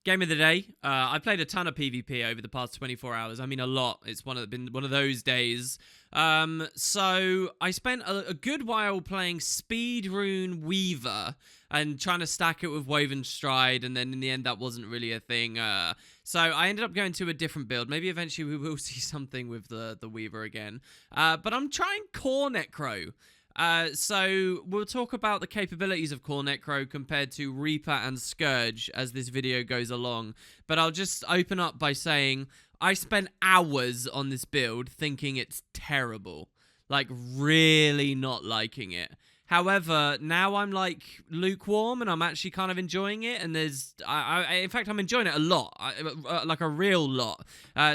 Game of the day. I played a ton of PvP over the past 24 hours. I mean, a lot. It's been one of those days. So I spent a good while playing Speedrune Weaver and trying to stack it with Woven Stride, and then in the end that wasn't really a thing. So I ended up going to a different build. Maybe eventually we will see something with the Weaver again. But I'm trying Core Necro. So we'll talk about the capabilities of Core Necro compared to Reaper and Scourge as this video goes along. But I'll just open up by saying I spent hours on this build thinking it's terrible. Like, really not liking it. However, now I'm like lukewarm and I'm actually kind of enjoying it, and in fact, I'm enjoying it a lot, like a real lot.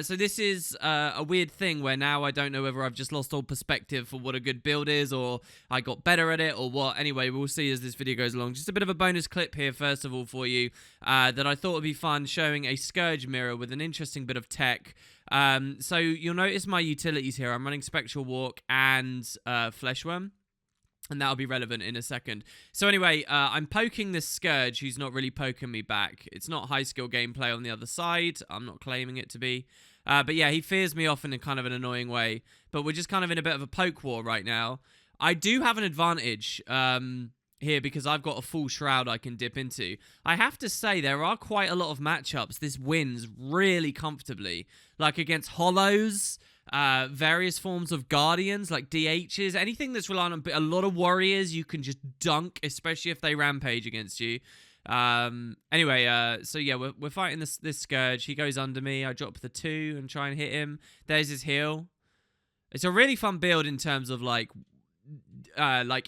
So this is a weird thing where now I don't know whether I've just lost all perspective for what a good build is, or I got better at it, or what. Anyway, we'll see as this video goes along. Just a bit of a bonus clip here, first of all, for you, that I thought would be fun, showing a Scourge mirror with an interesting bit of tech. So you'll notice my utilities here. I'm running Spectral Walk and Fleshworm, and that'll be relevant in a second. So anyway, I'm poking this Scourge, who's not really poking me back. It's not high skill gameplay on the other side. I'm not claiming it to be. But yeah, he fears me off in a kind of an annoying way. But we're just kind of in a bit of a poke war right now. I do have an advantage here because I've got a full shroud I can dip into. I have to say, there are quite a lot of matchups this wins really comfortably. Like against Hollows, various forms of Guardians, like DHs, anything that's relying on a lot of Warriors, you can just dunk, especially if they rampage against you. Anyway, so yeah, we're fighting this Scourge. He goes under me. I drop the 2 and try and hit him. There's his heal. It's a really fun build in terms of like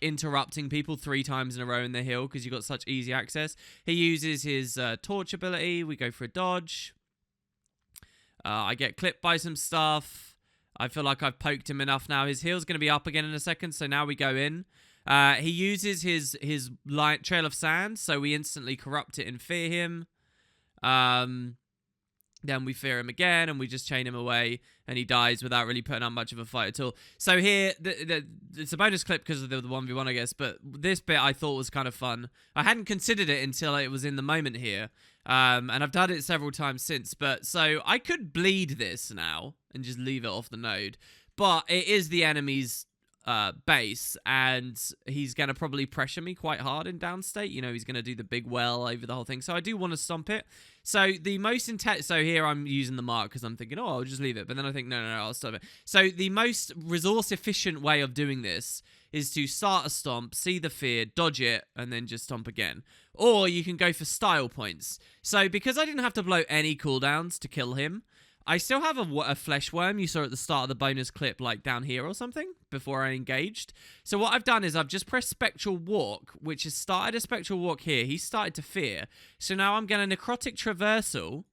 interrupting people 3 times in a row in the hill because you got such easy access. He uses his torch ability. We go for a dodge. I get clipped by some stuff. I feel like I've poked him enough now. His heal's going to be up again in a second, so now we go in. He uses his light Trail of Sand, so we instantly corrupt it and fear him. Then we fear him again, and we just chain him away, and he dies without really putting up much of a fight at all. So here, it's a bonus clip because of the 1v1, I guess, but this bit I thought was kind of fun. I hadn't considered it until it was in the moment here, and I've done it several times since, but so I could bleed this now and just leave it off the node, but it is the enemy's base, and he's going to probably pressure me quite hard in downstate. You know, he's going to do the big well over the whole thing, so I do want to stomp it. So the most intense, so here I'm using the mark because I'm thinking, oh, I'll just leave it, but then I think, no, I'll stop it. So the most resource efficient way of doing this is to start a stomp, see the fear, dodge it, and then just stomp again. Or you can go for style points. So because I didn't have to blow any cooldowns to kill him, I still have a flesh worm you saw at the start of the bonus clip, like down here or something, before I engaged. So what I've done is I've just pressed Spectral Walk, which has started a Spectral Walk here. He started to fear. So now I'm going to Necrotic Traversal.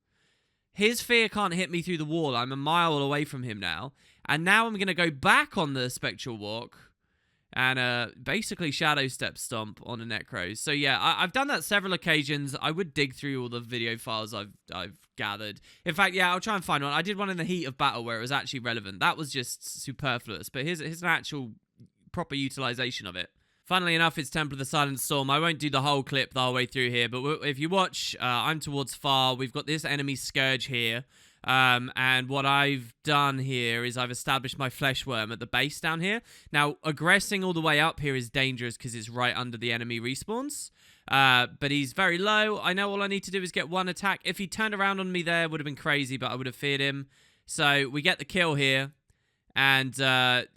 His fear can't hit me through the wall. I'm a mile away from him now. And now I'm going to go back on the Spectral Walk and basically Shadow Step Stomp on a Necro. So yeah, I've done that several occasions. I would dig through all the video files I've gathered. In fact, yeah, I'll try and find one. I did one in the heat of battle where it was actually relevant. That was just superfluous, but here's an actual proper utilization of it. Funnily enough, it's Temple of the Silent Storm. I won't do the whole clip the whole way through here, but if you watch, I'm towards far. We've got this enemy Scourge here. And what I've done here is I've established my flesh worm at the base down here. Now, aggressing all the way up here is dangerous because it's right under the enemy respawns. But he's very low. I know all I need to do is get one attack. If he turned around on me there, it would have been crazy, but I would have feared him. So we get the kill here. And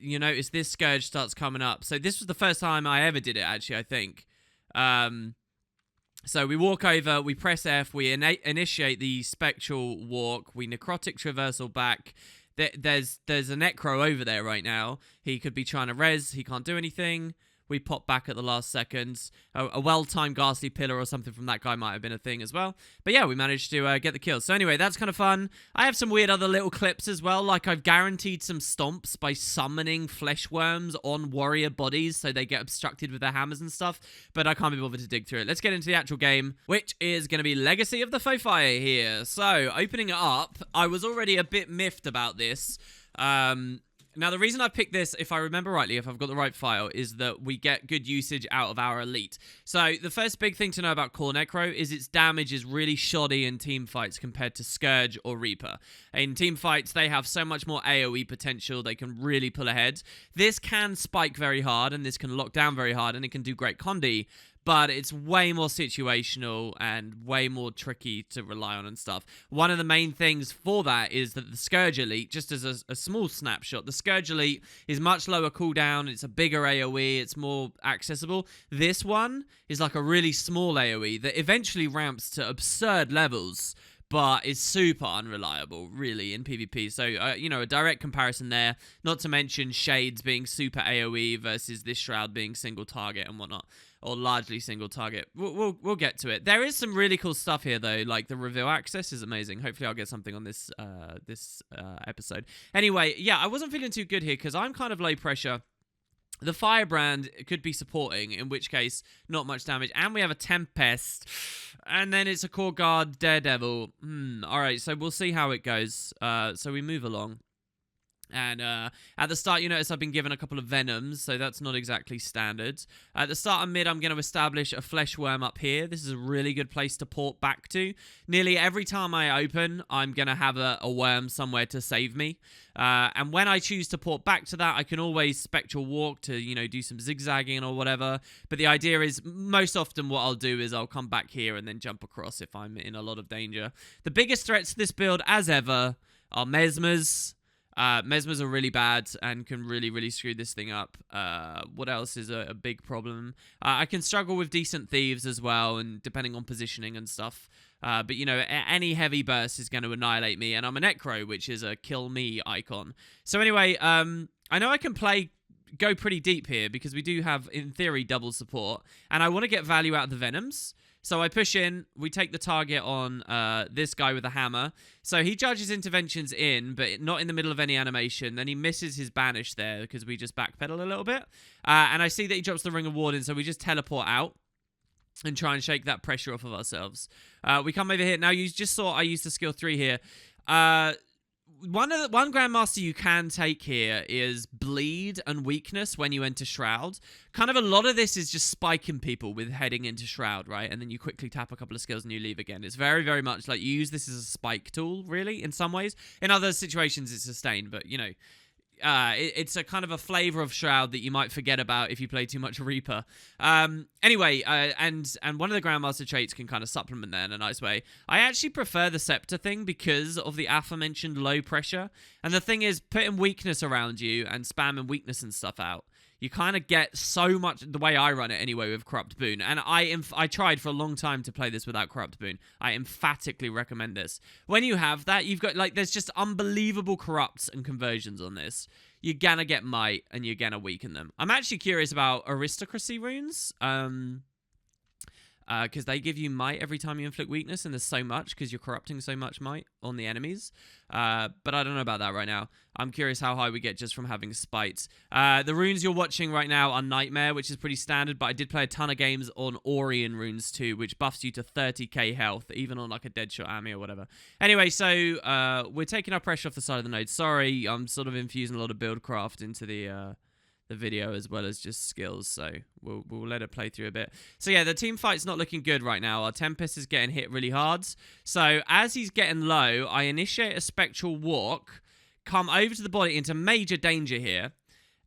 you notice this Scourge starts coming up. So this was the first time I ever did it, actually, I think. So we walk over, we press F, we initiate the Spectral Walk, we Necrotic Traversal back. There's a Necro over there right now. He could be trying to res, he can't do anything. We pop back at the last seconds. A well-timed Ghastly Pillar or something from that guy might have been a thing as well. But yeah, we managed to get the kill. So anyway, that's kind of fun. I have some weird other little clips as well. Like I've guaranteed some stomps by summoning flesh worms on warrior bodies so they get obstructed with their hammers and stuff. But I can't be bothered to dig through it. Let's get into the actual game, which is going to be Legacy of the Foefire here. So opening it up, I was already a bit miffed about this. Now, the reason I picked this, if I remember rightly, if I've got the right file, is that we get good usage out of our elite. So the first big thing to know about Core Necro is its damage is really shoddy in team fights compared to Scourge or Reaper. In team fights, they have so much more AoE potential. They can really pull ahead. This can spike very hard, and this can lock down very hard, and it can do great condi. But it's way more situational and way more tricky to rely on and stuff. One of the main things for that is that the Scourge Elite, just as a small snapshot, the Scourge Elite is much lower cooldown, it's a bigger AoE, it's more accessible. This one is like a really small AoE that eventually ramps to absurd levels, but is super unreliable, really, in PvP. So, a direct comparison there. Not to mention Shades being super AoE versus this Shroud being single target and whatnot. Or largely single target. We'll get to it. There is some really cool stuff here, though. Like, the reveal access is amazing. Hopefully I'll get something on this episode. Anyway, yeah, I wasn't feeling too good here because I'm kind of low pressure. The Firebrand could be supporting, in which case, not much damage. And we have a Tempest. And then it's a Core Guard Daredevil. Alright, so we'll see how it goes. So we move along. And at the start, you notice I've been given a couple of Venoms, so that's not exactly standard. At the start of mid, I'm going to establish a Flesh Worm up here. This is a really good place to port back to. Nearly every time I open, I'm going to have a worm somewhere to save me. And when I choose to port back to that, I can always Spectral Walk to, do some zigzagging or whatever. But the idea is, most often what I'll do is I'll come back here and then jump across if I'm in a lot of danger. The biggest threats to this build, as ever, are Mesmers. Mesmers are really bad and can really, really screw this thing up. What else is a big problem? I can struggle with decent thieves as well, and depending on positioning and stuff. But, any heavy burst is going to annihilate me, and I'm a Necro, which is a kill me icon. So anyway, I know I can go pretty deep here, because we do have, in theory, double support, and I want to get value out of the Venoms. So I push in, we take the target on this guy with a hammer. So he judges interventions in, but not in the middle of any animation. Then he misses his banish there because we just backpedal a little bit. And I see that he drops the Ring of Warden, so we just teleport out and try and shake that pressure off of ourselves. We come over here. Now, you just saw I used the skill 3 here. One Grandmaster you can take here is Bleed and Weakness when you enter Shroud. Kind of a lot of this is just spiking people with heading into Shroud, right? And then you quickly tap a couple of skills and you leave again. It's very, very much like you use this as a spike tool, really, in some ways. In other situations, it's sustained, but, it's a kind of a flavor of Shroud that you might forget about if you play too much Reaper. Anyway, and one of the Grandmaster traits can kind of supplement that in a nice way. I actually prefer the Scepter thing because of the aforementioned low pressure. And the thing is, putting weakness around you and spamming weakness and stuff out, you kind of get so much, the way I run it anyway, with Corrupt Boon. And I tried for a long time to play this without Corrupt Boon. I emphatically recommend this. When you have that, you've got, there's just unbelievable corrupts and conversions on this. You're gonna get Might, and you're gonna weaken them. I'm actually curious about Aristocracy runes. Because they give you Might every time you inflict weakness, and there's so much because you're corrupting so much Might on the enemies. But I don't know about that right now. I'm curious how high we get just from having Spite. The runes you're watching right now are Nightmare, which is pretty standard, but I did play a ton of games on Orion runes too, which buffs you to 30k health, even on like a Deadshot Ami or whatever. Anyway, so we're taking our pressure off the side of the node. Sorry, I'm sort of infusing a lot of buildcraft into the video as well as just skills, so we'll let it play through a bit. So yeah, the team fight's not looking good right now. Our Tempest is getting hit really hard. So as he's getting low, I initiate a Spectral Walk, come over to the body into major danger here,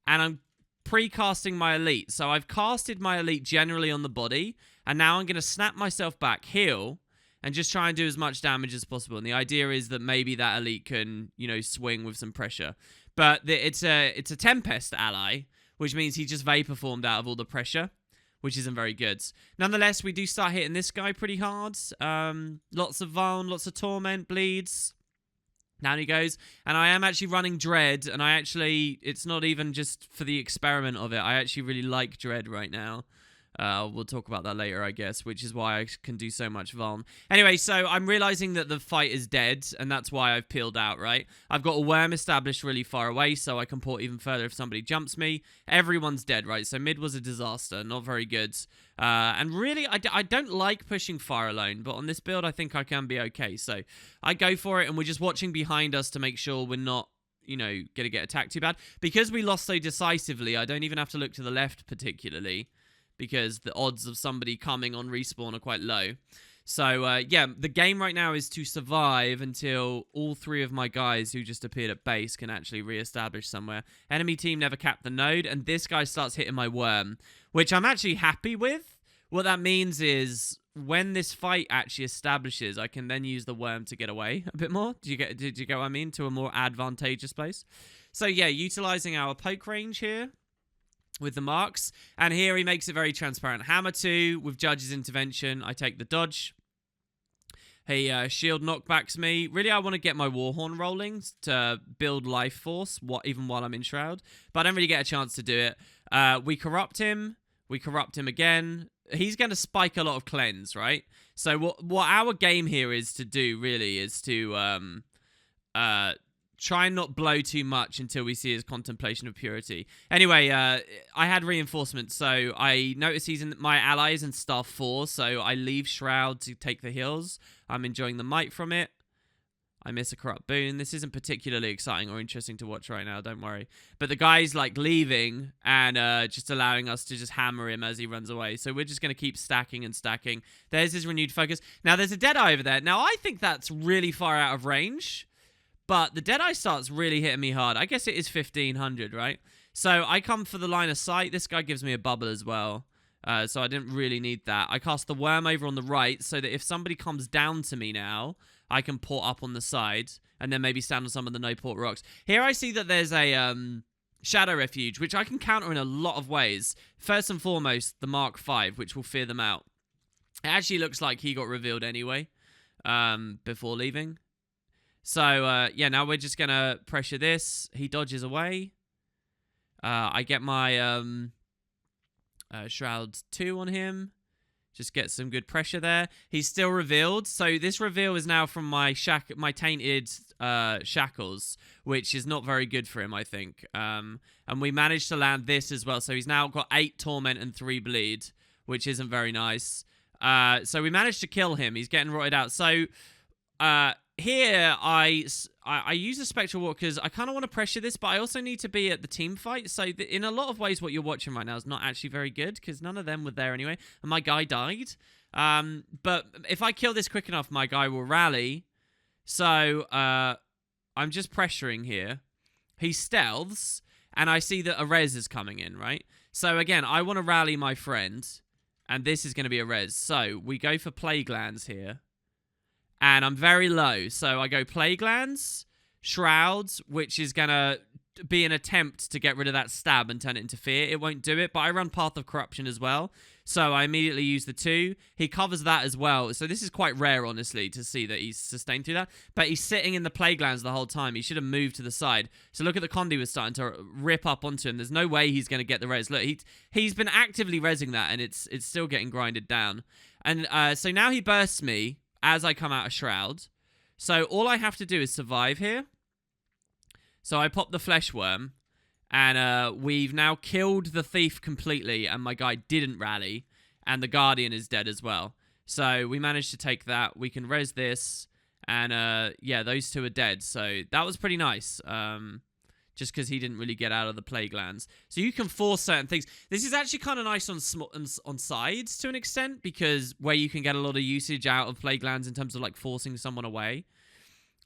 and I'm pre-casting my Elite. So I've casted my Elite generally on the body, and now I'm going to snap myself back, heal, and just try and do as much damage as possible. And the idea is that maybe that Elite can, swing with some pressure. But it's a Tempest ally, which means he just Vapor Formed out of all the pressure, which isn't very good. Nonetheless, we do start hitting this guy pretty hard. Lots of Vuln, lots of Torment, Bleeds. Down he goes. And I am actually running Dread, and it's not even just for the experiment of it. I actually really like Dread right now. We'll talk about that later, I guess, which is why I can do so much Vuln. Anyway, so I'm realizing that the fight is dead, and that's why I've peeled out, right? I've got a worm established really far away, so I can port even further if somebody jumps me. Everyone's dead, right? So mid was a disaster, not very good. And really, I don't like pushing fire alone, but on this build, I think I can be okay. So I go for it, and we're just watching behind us to make sure we're not you know, gonna get attacked too bad. Because we lost so decisively, I don't even have to look to the left particularly, because the odds of somebody coming on respawn are quite low. So, yeah, the game right now is to survive until all 3 of my guys who just appeared at base can actually re-establish somewhere. Enemy team never capped the node, and this guy starts hitting my worm, which I'm actually happy with. What that means is when this fight actually establishes, I can then use the worm to get away a bit more. Did you get what I mean? To a more advantageous place. So, yeah, utilizing our poke range here with the marks, and here he makes it very transparent. Hammer 2 with Judge's intervention. I take the dodge. He shield knockbacks me. Really, I want to get my Warhorn rolling to build life force, even while I'm in Shroud, but I don't really get a chance to do it. We corrupt him. We corrupt him again. He's going to spike a lot of cleanse, right? So what our game here is to do, really, is to try and not blow too much until we see his contemplation of purity. Anyway, I had reinforcements, so I notice he's in my allies in staff 4, so I leave Shroud to take the heals. I'm enjoying the might from it. I miss a corrupt boon. This isn't particularly exciting or interesting to watch right now, don't worry. But the guy's like leaving and just allowing us to just hammer him as he runs away. So we're just going to keep stacking and stacking. There's his renewed focus. Now there's a Deadeye over there. Now I think that's really far out of range. But the Deadeye starts really hitting me hard. I guess it is 1500, right? So I come for the line of sight. This guy gives me a bubble as well. So I didn't really need that. I cast the worm over on the right so that if somebody comes down to me now, I can port up on the side and then maybe stand on some of the no-port rocks. Here I see that there's a Shadow Refuge, which I can counter in a lot of ways. First and foremost, the Mark V, which will fear them out. It actually looks like he got revealed anyway before leaving. So, yeah, now we're just going to pressure this. He dodges away. I get my Shroud 2 on him. Just get some good pressure there. He's still revealed. So this reveal is now from my tainted shackles, which is not very good for him, I think. And we managed to land this as well. So he's now got 8 torment and 3 bleed, which isn't very nice. So we managed to kill him. He's getting rotted out. So here I use the Spectral Walk because I kind of want to pressure this, but I also need to be at the team fight. So in a lot of ways, what you're watching right now is not actually very good because none of them were there anyway. And my guy died. But if I kill this quick enough, my guy will rally. So I'm just pressuring here. He stealths, and I see that a res is coming in, right? So again, I want to rally my friend, and this is going to be a res. So we go for Plague Lands here. And I'm very low, so I go Plague Lands, Shrouds, which is going to be an attempt to get rid of that stab and turn it into fear. It won't do it, but I run Path of Corruption as well, so I immediately use the 2. He covers that as well, so this is quite rare, honestly, to see that he's sustained through that. But he's sitting in the Plague Lands the whole time. He should have moved to the side. So look at the Condi was starting to rip up onto him. There's no way he's going to get the res. Look, he's been actively resing that, and it's still getting grinded down. And so now he bursts me as I come out of Shroud. So all I have to do is survive here. So I pop the Flesh Worm, and we've now killed the Thief completely, and my guy didn't rally, and the Guardian is dead as well. So we managed to take that. We can res this, and yeah, those 2 are dead. So that was pretty nice. Just because he didn't really get out of the Plague Lands. So you can force certain things. This is actually kind of nice on sides to an extent, because where you can get a lot of usage out of Plague Lands in terms of like forcing someone away.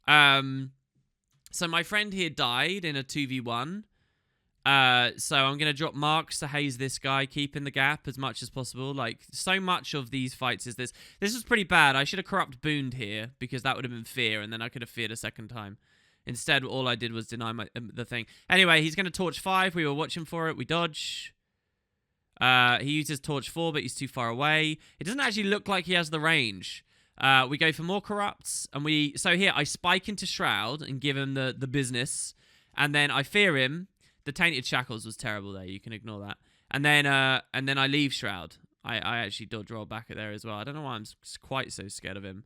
So my friend here died in a 2v1. So I'm going to drop marks to haze this guy, keeping the gap as much as possible. Like, so much of these fights is this. This was pretty bad. I should have corrupt booned here, because that would have been fear, and then I could have feared a second time. Instead, all I did was deny the thing. Anyway, he's going to Torch 5. We were watching for it. We dodge. He uses Torch 4, but he's too far away. It doesn't actually look like he has the range. We go for more Corrupts. And so here, I spike into Shroud and give him the business. And then I fear him. The Tainted Shackles was terrible there. You can ignore that. And then I leave Shroud. I actually dodge roll back at there as well. I don't know why I'm quite so scared of him.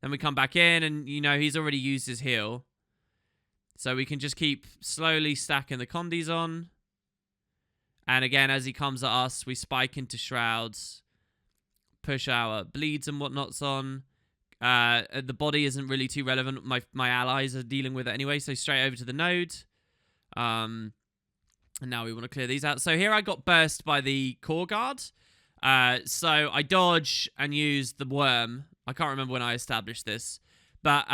Then we come back in, and, you know, he's already used his heal. So we can just keep slowly stacking the Condis on. And again, as he comes at us, we spike into Shrouds. Push our bleeds and whatnots on. The body isn't really too relevant. My allies are dealing with it anyway, so straight over to the node. And now we want to clear these out. So here I got burst by the core guard. So I dodge and use the worm. I can't remember when I established this. But,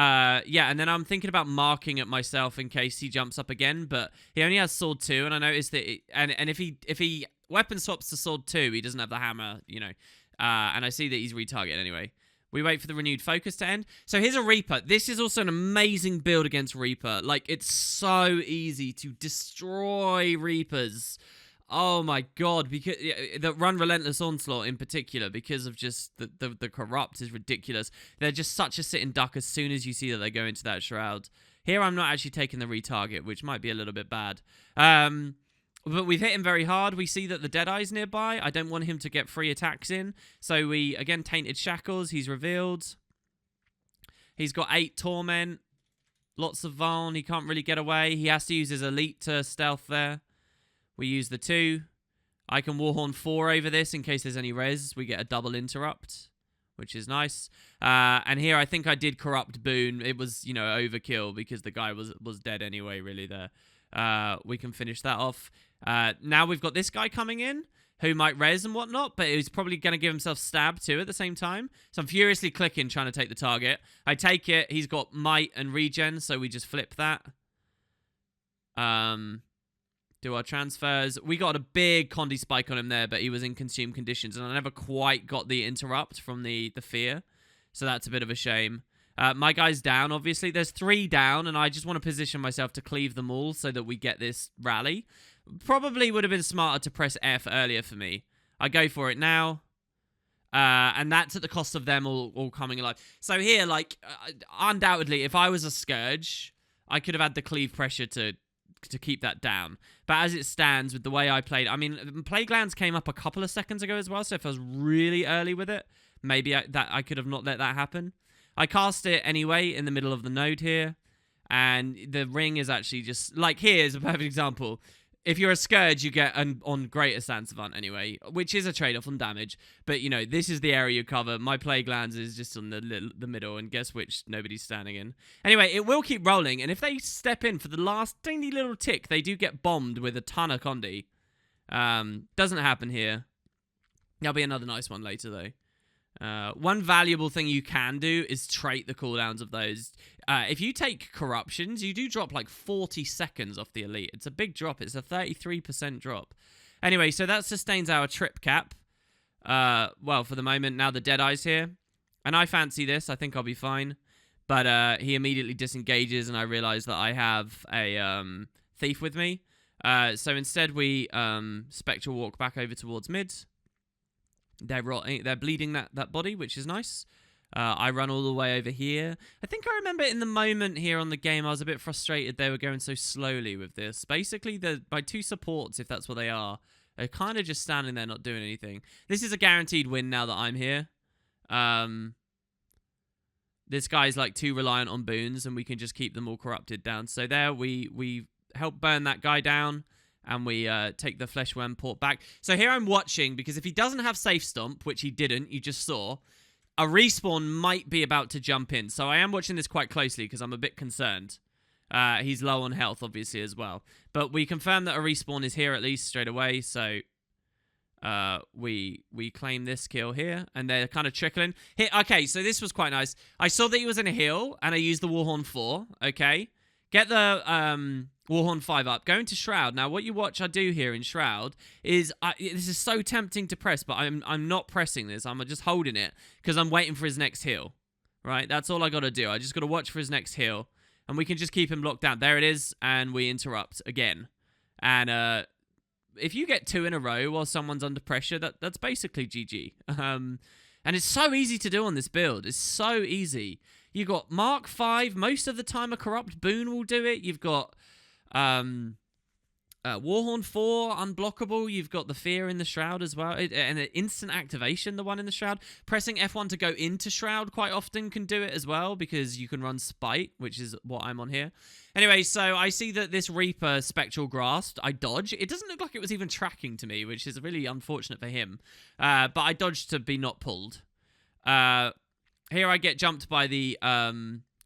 yeah, and then I'm thinking about marking at myself in case he jumps up again. But he only has sword 2, and I noticed that... And if he weapon swaps to sword 2, he doesn't have the hammer, you know. And I see that he's retargeted anyway. We wait for the renewed focus to end. So here's a Reaper. This is also an amazing build against Reaper. Like, it's so easy to destroy Reapers. Oh my god, because that run Relentless Onslaught in particular, because of just the corrupt is ridiculous. They're just such a sitting duck as soon as you see that they go into that shroud. Here I'm not actually taking the retarget, which might be a little bit bad. But we've hit him very hard. We see that the Deadeye's nearby. I don't want him to get free attacks in. So we, again, Tainted Shackles. He's revealed. He's got 8 Torment. Lots of Vuln. He can't really get away. He has to use his Elite to stealth there. We use the 2. I can Warhorn 4 over this in case there's any res. We get a double interrupt, which is nice. And here I think I did Corrupt Boon. It was, you know, overkill because the guy was dead anyway, really, there. We can finish that off. Now we've got this guy coming in who might res and whatnot, but he's probably going to give himself stab too at the same time. So I'm furiously clicking, trying to take the target. I take it. He's got might and regen, so we just flip that. Do our transfers. We got a big Condi spike on him there, but he was in consume conditions, and I never quite got the interrupt from the fear. So that's a bit of a shame. My guy's down, obviously. There's 3 down, and I just want to position myself to cleave them all so that we get this rally. Probably would have been smarter to press F earlier for me. I go for it now. And that's at the cost of them all coming alive. So here, like, undoubtedly, if I was a Scourge, I could have had the cleave pressure to keep that down. But as it stands, with the way I played... I mean, Plague Lands came up a couple of seconds ago as well, so if I was really early with it, maybe I could have not let that happen. I cast it anyway in the middle of the node here, and the ring is actually just... Like, here's a perfect example. If you're a Scourge, you get on Greater Sansavant anyway, which is a trade-off on damage. But, you know, this is the area you cover. My Plague Lands is just on the middle, and guess which nobody's standing in. Anyway, it will keep rolling, and if they step in for the last tiny little tick, they do get bombed with a ton of Condi. Doesn't happen here. There'll be another nice one later, though. One valuable thing you can do is trait the cooldowns of those. If you take Corruptions, you do drop like 40 seconds off the Elite. It's a big drop. It's a 33% drop. Anyway, so that sustains our trip cap. Well, for the moment, now the Deadeye's here. And I fancy this. I think I'll be fine. But he immediately disengages, and I realize that I have a Thief with me. So instead, we Spectral Walk back over towards mid. They're bleeding that body, which is nice. I run all the way over here. I think I remember in the moment here on the game, I was a bit frustrated they were going so slowly with this. Basically, my 2 supports, if that's what they are kind of just standing there not doing anything. This is a guaranteed win now that I'm here. This guy's like too reliant on boons, and we can just keep them all corrupted down. So there, we help burn that guy down. And we take the Fleshworm port back. So here I'm watching, because if he doesn't have Safe Stomp, which he didn't, you just saw, a respawn might be about to jump in. So I am watching this quite closely, because I'm a bit concerned. He's low on health, obviously, as well. But we confirm that a respawn is here at least straight away. So we claim this kill here, and they're kind of trickling. Here, okay, so this was quite nice. I saw that he was in a heal, and I used the Warhorn 4, okay? Get the Warhorn 5 up. Go into Shroud. Now, what you watch I do here in Shroud is... this is so tempting to press, but I'm not pressing this. I'm just holding it because I'm waiting for his next heal. Right? That's all I got to do. I just got to watch for his next heal, and we can just keep him locked down. There it is, and we interrupt again. And if you get 2 in a row while someone's under pressure, that's basically GG. And it's so easy to do on this build. It's so easy. You got Mark 5. Most of the time, a Corrupt Boon will do it. You've got Warhorn 4, unblockable. You've got the Fear in the Shroud as well. And an instant activation, the one in the Shroud. Pressing F1 to go into Shroud quite often can do it as well, because you can run Spite, which is what I'm on here. Anyway, so I see that this Reaper Spectral Grasp, I dodge. It doesn't look like it was even tracking to me, which is really unfortunate for him. But I dodged to be not pulled. Here I get jumped by the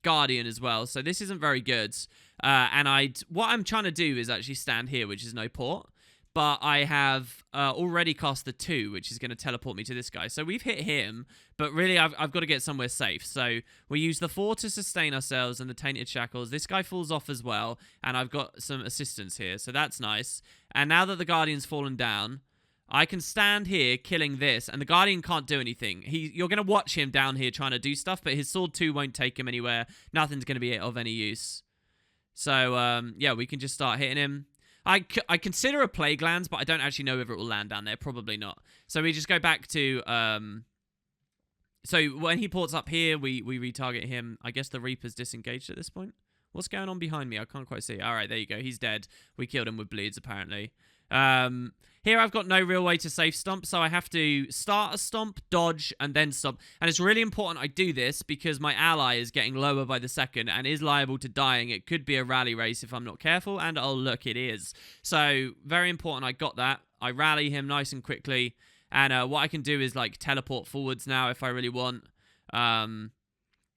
Guardian as well, so this isn't very good. And what I'm trying to do is actually stand here, which is no port. But I have already cast the 2, which is going to teleport me to this guy. So we've hit him, but really I've got to get somewhere safe. So we use the 4 to sustain ourselves and the Tainted Shackles. This guy falls off as well, and I've got some assistance here, so that's nice. And now that the Guardian's fallen down, I can stand here killing this, and the Guardian can't do anything. You're going to watch him down here trying to do stuff, but his Sword 2 won't take him anywhere. Nothing's going to be of any use. So, yeah, we can just start hitting him. I consider a Plague Lands, but I don't actually know whether it will land down there. Probably not. So we just go back to... So when he ports up here, we retarget him. I guess the Reaper's disengaged at this point. What's going on behind me? I can't quite see. All right, there you go. He's dead. We killed him with bleeds, apparently. Here I've got no real way to safe stomp, so I have to start a stomp, dodge, and then stomp. And it's really important I do this because my ally is getting lower by the second and is liable to dying. It could be a rally race if I'm not careful, and oh look, it is. So very important I got that. I rally him nice and quickly, and what I can do is like teleport forwards now if I really want.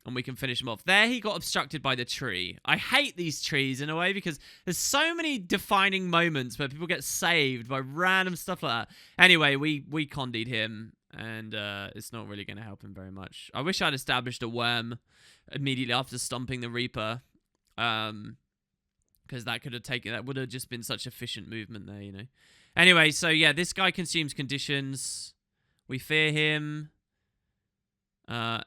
And we can finish him off. There he got obstructed by the tree. I hate these trees in a way because there's so many defining moments where people get saved by random stuff like that. Anyway, we condied him, and it's not really going to help him very much. I wish I'd established a worm immediately after stomping the Reaper, because that would have just been such efficient movement there, you know. Anyway, so yeah, this guy consumes conditions. We fear him.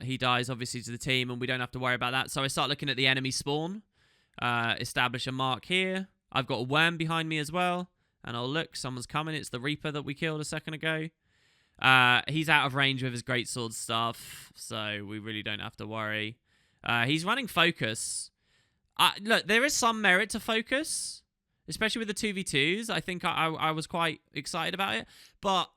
He dies, obviously, to the team, and we don't have to worry about that. So I start looking at the enemy spawn. Establish a mark here. I've got a worm behind me as well. And I'll look. Someone's coming. It's the Reaper that we killed a second ago. He's out of range with his greatsword stuff, so we really don't have to worry. He's running focus. Look, there is some merit to focus, especially with the 2v2s. I think I was quite excited about it. But...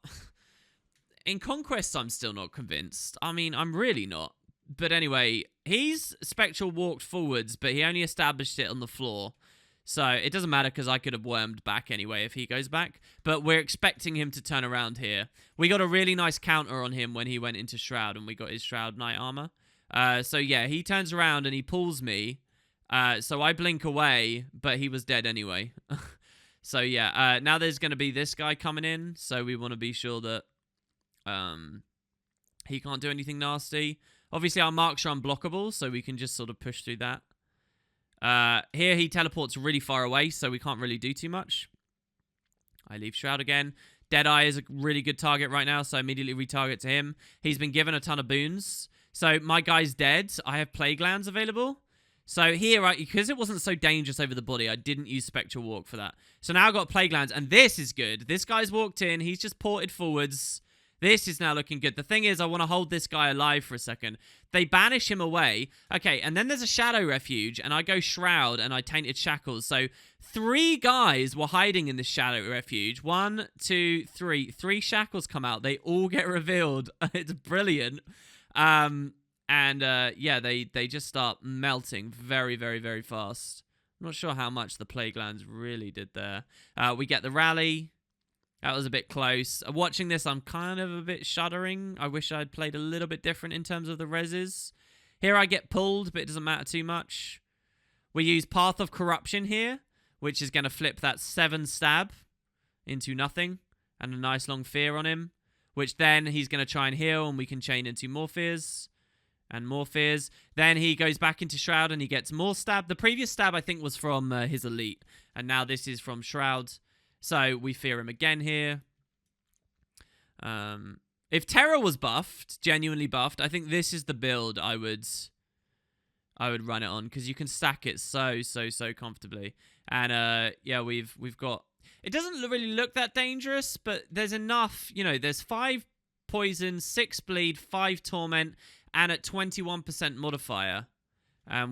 in Conquest, I'm still not convinced. I mean, I'm really not. But anyway, he's Spectral walked forwards, but he only established it on the floor. So it doesn't matter because I could have wormed back anyway if he goes back. But we're expecting him to turn around here. We got a really nice counter on him when he went into Shroud, and we got his Shroud Knight armor. So yeah, he turns around and he pulls me. So I blink away, but he was dead anyway. So yeah, now there's going to be this guy coming in. So we want to be sure that... he can't do anything nasty. Obviously, our marks are unblockable, so we can just sort of push through that. Here, he teleports really far away, so we can't really do too much. I leave Shroud again. Deadeye is a really good target right now, so I immediately retarget to him. He's been given a ton of boons. So my guy's dead. I have Plague Lands available. So here, because it wasn't so dangerous over the body, I didn't use Spectral Walk for that. So now I've got Plague Lands, and this is good. This guy's walked in. He's just ported forwards. This is now looking good. The thing is, I want to hold this guy alive for a second. They banish him away. Okay, and then there's a Shadow Refuge, and I go Shroud, and I Tainted Shackles. So 3 guys were hiding in this Shadow Refuge. 1, 2, 3. 3 shackles come out. They all get revealed. It's brilliant. Yeah, they just start melting very, very, very fast. I'm not sure how much the Plague Lands really did there. We get the rally. That was a bit close. Watching this, I'm kind of a bit shuddering. I wish I'd played a little bit different in terms of the reses. Here I get pulled, but it doesn't matter too much. We use Path of Corruption here, which is going to flip that 7 stab into nothing. And a nice long fear on him, which then he's going to try and heal, and we can chain into more fears. And more fears. Then he goes back into Shroud, and he gets more stab. The previous stab, I think, was from his Elite. And now this is from Shroud. So we fear him again here. If Terror was buffed, genuinely buffed, I think this is the build I would run it on, because you can stack it so comfortably. And yeah, we've got. It doesn't really look that dangerous, but there's enough. You know, there's 5 poison, 6 bleed, 5 torment, and at 21% modifier.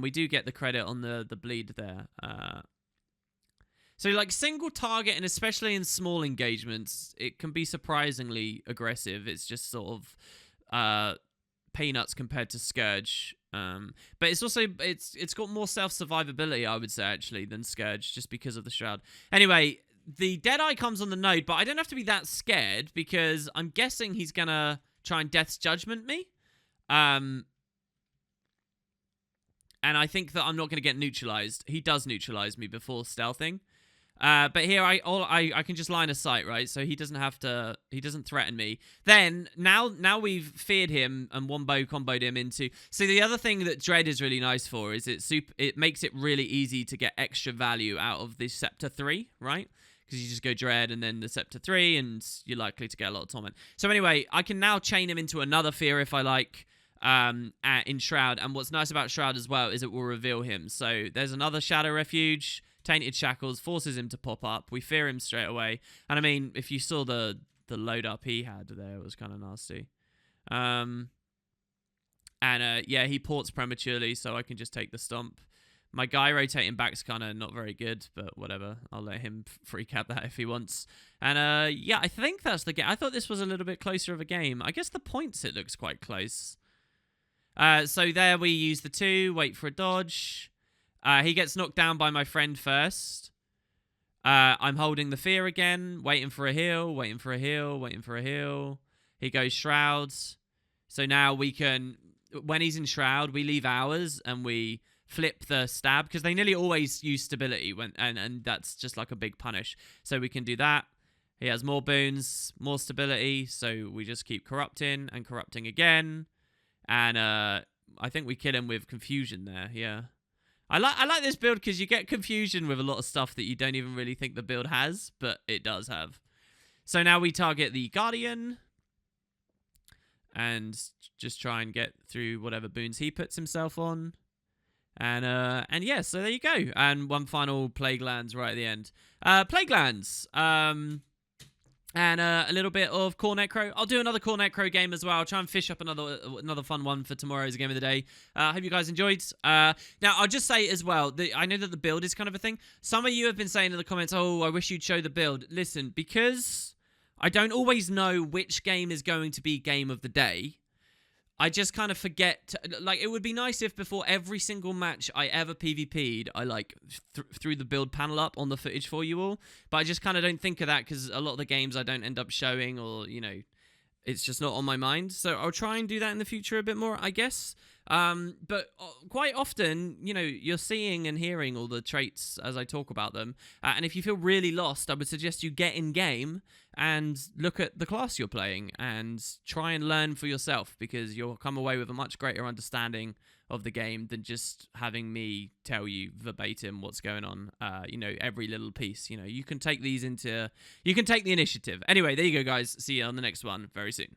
We do get the credit on the bleed there. So, like, single target, and especially in small engagements, it can be surprisingly aggressive. It's just sort of peanuts compared to Scourge. But it's also, it's got more self-survivability, I would say, actually, than Scourge, just because of the Shroud. Anyway, the Deadeye comes on the node, but I don't have to be that scared, because I'm guessing he's going to try and Death's Judgment me. and I think that I'm not going to get neutralized. He does neutralize me before stealthing. But here I can just line of sight, right? So he doesn't have to, he doesn't threaten me. Then now we've feared him and wombo comboed him into. So the other thing that Dread is really nice for is it makes it really easy to get extra value out of the Scepter 3, right? Because you just go Dread and then the Scepter 3 and you're likely to get a lot of torment. So anyway, I can now chain him into another fear if I like in Shroud. And what's nice about Shroud as well is it will reveal him. So there's another Shadow Refuge. Tainted Shackles forces him to pop up. We fear him straight away. And I mean, if you saw the load up he had there, it was kind of nasty. Yeah, he ports prematurely, so I can just take the stomp. My guy rotating back's kind of not very good, but whatever. I'll let him freak out that if he wants. And yeah, I think that's the game. I thought this was a little bit closer of a game. I guess the points, it looks quite close. So there we use the 2, wait for a dodge. He gets knocked down by my friend first. I'm holding the fear again, waiting for a heal, waiting for a heal, waiting for a heal. He goes Shrouds. So now we can, when he's in Shroud, we leave ours and we flip the stab, because they nearly always use stability, and that's just like a big punish. So we can do that. He has more boons, more stability, so we just keep corrupting and corrupting again. And I think we kill him with confusion there, yeah. I like this build because you get confusion with a lot of stuff that you don't even really think the build has, but it does have. So now we target the Guardian and just try and get through whatever boons he puts himself on. And yeah, so there you go. And one final Plague Lands right at the end. Plague Lands. And a little bit of Core Necro. I'll do another Core Necro game as well. I'll try and fish up another fun one for tomorrow's Game of the Day. Hope you guys enjoyed. Now, I'll just say as well, I know that the build is kind of a thing. Some of you have been saying in the comments, oh, I wish you'd show the build. Listen, because I don't always know which game is going to be Game of the Day, I just kind of forget. Like, it would be nice if before every single match I ever PvP'd, I like threw the build panel up on the footage for you all. But I just kind of don't think of that because a lot of the games I don't end up showing, or, you know, it's just not on my mind. So I'll try and do that in the future a bit more, I guess. But quite often, you know, you're seeing and hearing all the traits as I talk about them. And if you feel really lost, I would suggest you get in game and look at the class you're playing and try and learn for yourself, because you'll come away with a much greater understanding of the game than just having me tell you verbatim what's going on. You know, every little piece, you know, you can take these into, you can take the initiative. Anyway, there you go, guys. See you on the next one very soon.